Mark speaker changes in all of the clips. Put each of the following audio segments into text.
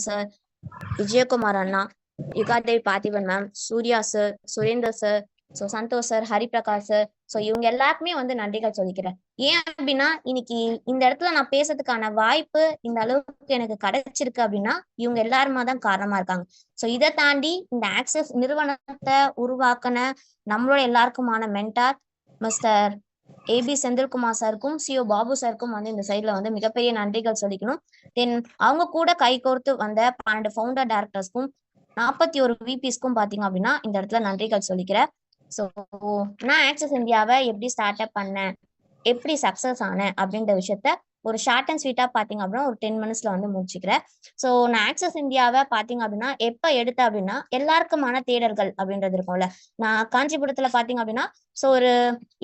Speaker 1: Sir, Vijayakumar அண்ணா, Yugadevi Parthiban ma'am, Surya sir, Surender sir, Santhosh sir, Hariprakash sir, இவங்க எல்லாருக்குமே வந்து நன்றிகள் சொல்லிக்கிறேன். ஏன் அப்படின்னா இன்னைக்கு இந்த இடத்துல நான் பேசுறதுக்கான வாய்ப்பு இந்த அளவுக்கு எனக்கு கிடைச்சிருக்கு அப்படின்னா இவங்க எல்லாருமா தான் காரணமா இருக்காங்க. இதை தாண்டி இந்த ஆக்சஸ் நிறுவனத்தை உருவாக்கின நம்மளோட எல்லாருக்குமான மென்டார் மிஸ்டர் ஏபி செந்தில்குமார் சாருக்கும் சிஓ பாபு சாருக்கும் வந்து இந்த சைட்ல வந்து மிகப்பெரிய நன்றிகள் சொல்லிக்கணும். தென் அவங்க கூட கை கோர்த்து வந்த 12 ஃபவுண்டர் டைரக்டர்ஸ்க்கும் 41 விபிஸ்க்கும் பாத்தீங்க அப்படின்னா இந்த இடத்துல நன்றிகள் சொல்லிக்கிறேன். நான் ஆக்சஸ் இந்தியாவை எப்படி ஸ்டார்ட் அப் பண்ணேன், எப்படி சக்சஸ் ஆனேன் அப்படின்ற விஷயத்த ஒரு ஷார்ட் அண்ட் ஸ்வீட்டா பாத்தீங்க அப்படின்னா ஒரு 10 மினிட்ஸ்ல வந்து முடிச்சுக்கிறேன். நான் ஆக்சஸ் இந்தியாவை பாத்தீங்க அப்படின்னா எப்ப எடுத்தேன் அப்படின்னா எல்லாருக்குமான தேடல்கள் அப்படின்றது இருக்கும்ல. நான் காஞ்சிபுரத்துல பாத்தீங்க அப்படின்னா ஒரு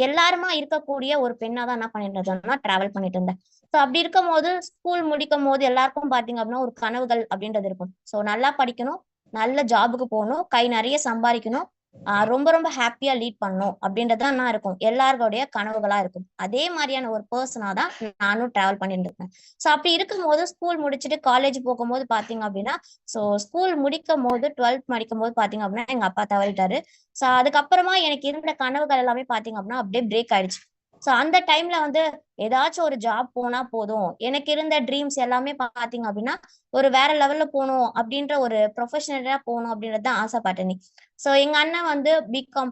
Speaker 1: எல்லாருமா இருக்கக்கூடிய ஒரு பெண்ணா தான் என்ன பண்ணிட்டு இருந்தேன்னா டிராவல் பண்ணிட்டு இருந்தேன். அப்படி இருக்கும் போது ஸ்கூல் முடிக்கும் போது எல்லாருக்கும் பாத்தீங்க அப்படின்னா ஒரு கனவுகள் அப்படின்றது இருக்கும். நல்லா படிக்கணும், நல்ல ஜாபுக்கு போகணும், கை நிறைய சம்பாதிக்கணும், ரொம்ப ரொம்ப ஹாப்பியா லீட் பண்ணும் அப்படின்றதான் நான் இருக்கும். எல்லாருடைய கனவுகளா இருக்கும். அதே மாதிரியான ஒரு பர்சனா தான் நானும் டிராவல் பண்ணிட்டு இருக்கேன். அப்படி இருக்கும் போது ஸ்கூல் முடிச்சுட்டு காலேஜ் போகும்போது பாத்தீங்க அப்படின்னா ஸ்கூல் முடிக்கும் போது 12th படிக்கும் போது பாத்தீங்க அப்படின்னா எங்க அப்பா தவறிட்டாரு. அதுக்கப்புறமா எனக்கு இருந்த கனவுகள் எல்லாமே பாத்தீங்க அப்படின்னா அப்படியே பிரேக் ஆயிடுச்சு. அந்த டைம்ல வந்து ஏதாச்சும் ஒரு ஜாப் போனா போதும், எனக்கு இருந்த ட்ரீம்ஸ் எல்லாமே பாத்தீங்க அப்படின்னா ஒரு வேற லெவல்ல போகணும் அப்படின்ற ஒரு ப்ரொஃபஷனலா போகணும் அப்படின்றத ஆசைப்பட்டேன். எங்க அண்ணன் வந்து பிகாம்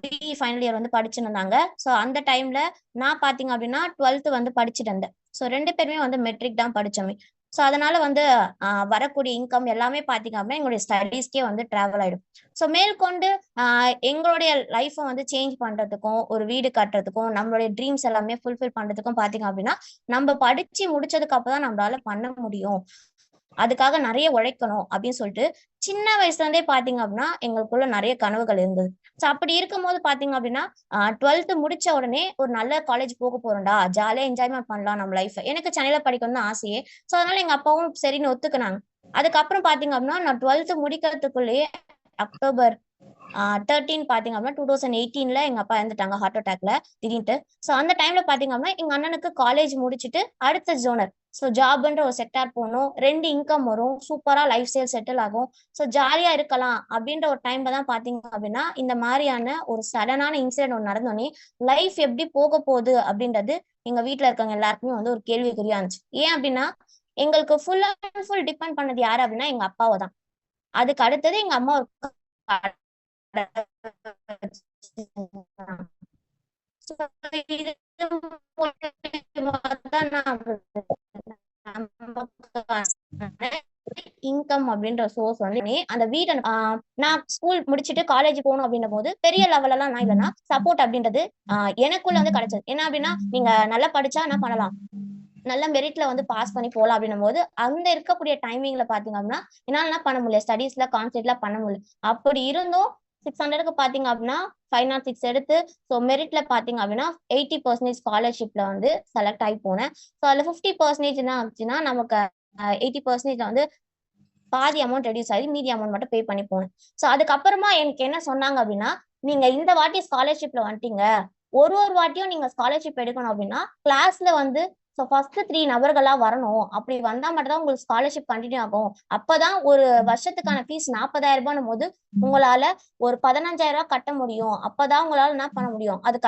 Speaker 1: பிஇ ஃபைனல் இயர் வந்து படிச்சுட்டு இருந்தாங்க. அந்த டைம்ல நான் பாத்தீங்க அப்படின்னா 12th வந்து படிச்சுட்டு இருந்தேன். ரெண்டு பேருமே வந்து மெட்ரிக் தான் படிச்சோமே. அதனால வந்து வரக்கூடிய இன்கம் எல்லாமே பாத்தீங்க அப்படின்னா எங்களுடைய ஸ்டடீஸ்க்கே வந்து டிராவல் ஆயிடும். மேற்கொண்டு எங்களுடைய லைஃப்பை வந்து சேஞ்ச் பண்றதுக்கும் ஒரு வீடு கட்டுறதுக்கும் நம்மளுடைய ட்ரீம்ஸ் எல்லாமே ஃபுல்ஃபில் பண்றதுக்கும் பாத்தீங்க அப்படின்னா நம்ம படிச்சு முடிச்சதுக்கு அப்புறம் தான் நம்மளால பண்ண முடியும். அதுக்காக நிறைய உழைக்கணும் அப்படின்னு சொல்லிட்டு சின்ன வயசுல இருந்தே பாத்தீங்க அப்படின்னா எங்களுக்குள்ள நிறைய கனவுகள் இருந்தது. அப்படி இருக்கும் போது பாத்தீங்க அப்படின்னா 12th முடிச்ச உடனே ஒரு நல்ல காலேஜ் போக போறோம்டா, ஜாலியா என்ஜாய்மெண்ட் பண்ணலாம் நம்ம லைஃப். எனக்கு சென்னையில படிக்கணும்னு ஆசையே. அதனால எங்க அப்பாவும் சரின்னு ஒத்துக்குனாங்க. அதுக்கப்புறம் பாத்தீங்க அப்படின்னா நான் 12th முடிக்கிறதுக்குள்ளேயே அக்டோபர் 13 பாத்தீங்க அப்படின்னா 2018ல எங்க அப்பா இறந்துட்டாங்க ஹார்ட் அட்டாக்ல திடீர்னு. அந்த டைம்ல பாத்தீங்க அப்படின்னா எங்க அண்ணனுக்கு காலேஜ் முடிச்சுட்டு அடுத்த ஜோனர் ஜாப்ன்ற ஒரு செக்டார் போகணும், 2 இன்கம் வரும், சூப்பரா லைஃப் ஸ்டைல் செட்டில் ஆகும், ஜாலியா இருக்கலாம் அப்படின்ற ஒரு டைம்ல தான் பாத்தீங்க அப்படின்னா இந்த மாதிரியான ஒரு சடனான இன்சிடென்ட் ஒன்று நடந்தோடனே லைஃப் எப்படி போக போகுது அப்படின்றது எங்க வீட்டுல இருக்கவங்க எல்லாருக்குமே வந்து ஒரு கேள்விக்குறியா இருந்துச்சு. ஏன் அப்படின்னா எங்களுக்கு ஃபுல் அண்ட் ஃபுல் டிபெண்ட் பண்ணது யாரு அப்படின்னா எங்க அப்பாவை தான். அதுக்கு அடுத்தது எங்க அம்மா இன்கம் அப்படின்ற சோர்ஸ் வந்து அந்த வீட்டை நான் ஸ்கூல் முடிச்சுட்டு காலேஜ் போகணும் அப்படின்ற போது பெரிய லெவல் எல்லாம் நான் இல்லைன்னா சப்போர்ட் அப்படின்றது எனக்குள்ள வந்து கிடைச்சது. என்ன அப்படின்னா நீங்க நல்லா படிச்சா என்ன பண்ணலாம், நல்ல மெரிட்ல வந்து பாஸ் பண்ணி போகலாம் அப்படின்னும் போது அங்க இருக்கக்கூடிய டைமிங்ல பாத்தீங்க அப்படின்னா என்னால என்ன பண்ண முடியல, ஸ்டடீஸ்ல கான்சென்ட்ரேட்ல பண்ண முடியல. அப்படி இருந்தும் 600க்கு பாத்தீங்க அப்படின்னா 506 எடுத்து மெரிட்ல பாத்தீங்க அப்படின்னா 80% ஸ்காலர்ஷிப்ல வந்து செலக்ட் ஆகி போனேன். அதுல 50% என்ன ஆச்சுன்னா நமக்கு 80% வந்து பாதி அமௌண்ட் ரெடியூஸ் ஆகி மீதி அமௌண்ட் மட்டும் பே பண்ணி போனேன். அதுக்கப்புறமா எனக்கு என்ன சொன்னாங்க அப்படின்னா நீங்க இந்த வாட்டி ஸ்காலர்ஷிப்ல வந்துட்டீங்க, ஒரு வாட்டியும் நீங்க ஸ்காலர்ஷிப் எடுக்கணும் அப்படின்னா கிளாஸ்ல வந்து ஃபர்ஸ்ட் 3 நபர்களா வரணும், அப்படி வந்தா மட்டும் தான் உங்களுக்கு ஸ்காலர்ஷிப் கண்டினியூ ஆகும். அப்பதான் ஒரு வருஷத்துக்கான ஃபீஸ் 40,000 ரூபாய் போது உங்களால ஒரு 15,000 ரூபாய் கட்ட முடியும். அப்பதான் உங்களால என்ன பண்ண முடியும், அது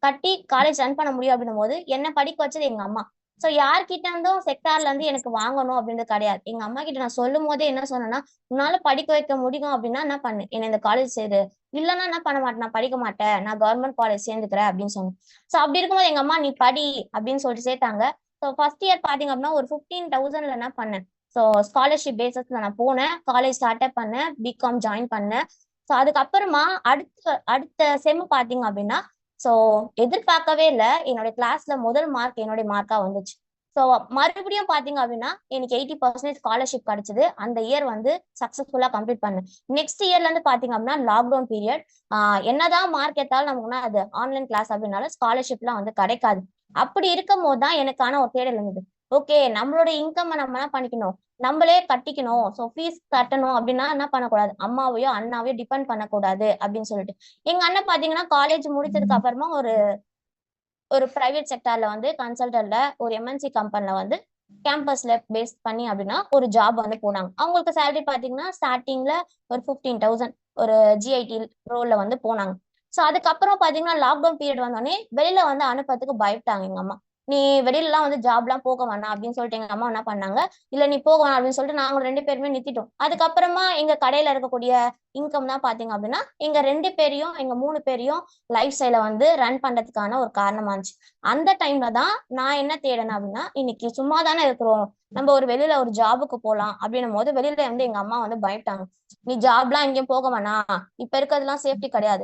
Speaker 1: கட்டி காலேஜ் ரன் பண்ண முடியும் அப்படின்னும் போது என்ன படிக்க வச்சது எங்க அம்மா. யார்கிட்ட இருந்தும் செக்டார்ல இருந்து எனக்கு வாங்கணும் அப்படின்றது கிடையாது. எங்க அம்மா கிட்ட நான் சொல்லும் போதே என்ன சொன்னேன்னா உன்னால படிக்க வைக்க முடியும் அப்படின்னா என்ன பண்ணு, என்ன இந்த காலேஜ் சேரு, இல்லைன்னா என்ன பண்ண மாட்டேன், நான் படிக்க மாட்டேன், நான் கவர்மெண்ட் காலேஜ் சேர்ந்துக்கிறேன் அப்படின்னு சொன்னேன். அப்படி இருக்கும்போது எங்க அம்மா நீ படி அப்படின்னு சொல்லிட்டு சேர்த்தாங்க. ஃபர்ஸ்ட் இயர் பாத்தீங்க அப்படின்னா ஒரு 15,000ல என்ன பண்ணேன், ஸ்காலர்ஷிப் பேசஸ்ல நான் போனேன், காலேஜ் ஸ்டார்ட் அப் பண்ணேன், பிகாம் ஜாயின் பண்ணேன். அதுக்கப்புறமா அடுத்த செம் பாத்தீங்க அப்படின்னா எதிர்பார்க்கவே இல்ல, என்னோட கிளாஸ்ல முதல் மார்க் என்னுடைய மார்க்கா வந்துச்சு. மறுபடியும் பாத்தீங்க அப்படின்னா எனக்கு 80% ஸ்காலர்ஷிப் கிடைச்சது. அந்த இயர் வந்து சக்சஸ்ஃபுல்லா கம்ப்ளீட் பண்ணேன். நெக்ஸ்ட் இயர்ல இருந்து பாத்தீங்க அப்படின்னா லாக்டவுன் பீரியட். என்னதான் மார்க் எடுத்தாலும் நமக்குன்னா அது ஆன்லைன் கிளாஸ் அப்படின்னால ஸ்காலர்ஷிப் எல்லாம் வந்து கிடைக்காது. அப்படி இருக்கும் போதுதான் எனக்கான ஒரு தேடல் இருந்தது. ஓகே, நம்மளோட இன்கம் நம்ம என்ன பண்ணிக்கணும், நம்மளே கட்டிக்கணும். ஃபீஸ் கட்டணும் அப்படின்னா என்ன பண்ணக்கூடாது, அம்மாவையோ அண்ணாவையோ டிபெண்ட் பண்ணக்கூடாது அப்படின்னு சொல்லிட்டு எங்க அண்ணன் பாத்தீங்கன்னா காலேஜ் முடிச்சதுக்கு அப்புறமா ஒரு பிரைவேட் செக்டார்ல வந்து கன்சல்டன்ட்ல ஒரு எம்என்சி கம்பெனில வந்து கேம்பஸ்ல பேஸ் பண்ணி அப்படின்னா ஒரு ஜாப் வந்து போனாங்க. அவங்களுக்கு சேலரி பாத்தீங்கன்னா ஸ்டார்டிங்ல ஒரு 15,000 ஒரு ஜிஐடி ரோல்ல வந்து போனாங்க. சோ அதுக்கப்புறம் பாத்தீங்கன்னா லாக்டவுன் பீரியட் வந்தோடனே வெளியில வந்து அனுப்புறதுக்கு பயப்பட்டாங்க எங்க அம்மா. நீ வெளியில எல்லாம் வந்து ஜாப் எல்லாம் போக வேணாம் அப்படின்னு சொல்லிட்டு எங்க அம்மா என்ன பண்ணாங்க, இல்ல நீ போக வேணாம் அப்படின்னு சொல்லிட்டு நாங்க 2 பேருமே நிறுத்திட்டோம். அதுக்கப்புறமா எங்க கடையில இருக்கக்கூடிய இன்கம் தான் பாத்தீங்க அப்படின்னா எங்க 2 பேரையும் எங்க 3 பேரையும் லைஃப் ஸ்டைல வந்து ரன் பண்றதுக்கான ஒரு காரணமா இருந்துச்சு. அந்த டைம்ல தான் நான் என்ன தேடினேன் அப்படின்னா, இன்னைக்கு சும்மா தானே இருக்கிறோம், நம்ம ஒரு வெளியில ஒரு ஜாபுக்கு போலாம் அப்படின்னும் போது வெளியில வந்து எங்க அம்மா வந்து பயப்பட்டாங்க. நீ ஜாப்லாம் எங்கேயும் போக வேணாம், இப்ப இருக்கிறதுலாம் சேஃப்டி கிடையாது.